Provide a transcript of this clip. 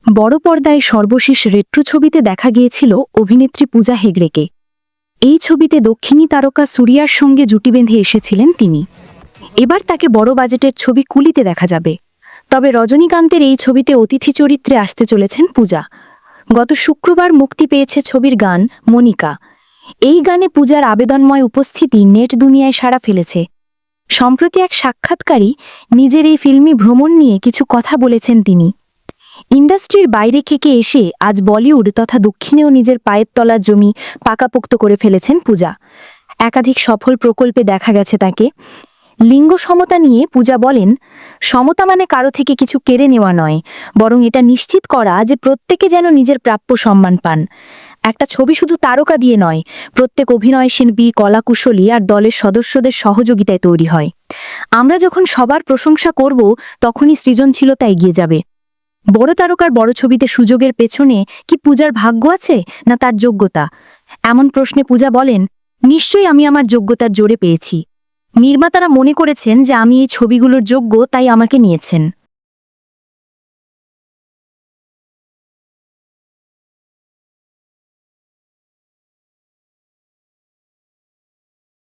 বড় পর্দায় সর্বশেষ রেট্রো ছবিতে দেখা গিয়েছিল অভিনেত্রী পূজা হেগড়েকে। এই ছবিতে দক্ষিণী তারকা সুরিয়ার সঙ্গে জুটি বেঁধে এসেছিলেন তিনি। এবার তাকে বড় বাজেটের ছবি কুলিতে দেখা যাবে। তবে রজনীকান্তের এই ছবিতে অতিথি চরিত্রে আসতে চলেছেন পূজা। গত শুক্রবার মুক্তি পেয়েছে ছবির গান মনিকা। এই গানে পূজার আবেদনময় উপস্থিতি নেট দুনিয়ায় সাড়া ফেলেছে। সম্প্রতি এক সাক্ষাৎকারী নিজের এই ফিল্মি ভ্রমণ নিয়ে কিছু কথা বলেছেন তিনি। ইন্ডাস্ট্রির বাইরে থেকে এসে আজ বলিউড তথা দক্ষিণেও নিজের পায়ের তলার জমি পাকাপোক্ত করে ফেলেছেন পূজা। একাধিক সফল প্রকল্পে দেখা গেছে তাকে। লিঙ্গ সমতা নিয়ে পূজা বলেন, সমতা মানে কারো থেকে কিছু কেড়ে নেওয়া নয়, বরং এটা নিশ্চিত করা যে প্রত্যেকে যেন নিজের প্রাপ্য সম্মান পান। একটা ছবি শুধু তারকা দিয়ে নয়, প্রত্যেক অভিনয়শিল্পী, কলাকুশলী আর দলের সদস্যদের সহযোগিতায় তৈরি হয়। আমরা যখন সবার প্রশংসা করব, তখনই সৃজনশীলতা এগিয়ে যাবে। বড় তারকার বড় ছবিতে সুযোগের পেছনে কি পূজার ভাগ্য আছে না তার যোগ্যতা? এমন প্রশ্নে পূজা বলেন, নিশ্চয়ই আমি আমার যোগ্যতার জোরে পেয়েছি। নির্মাতারা মনে করেছেন যে আমি এই ছবিগুলোর যোগ্য, তাই আমাকে নিয়েছেন।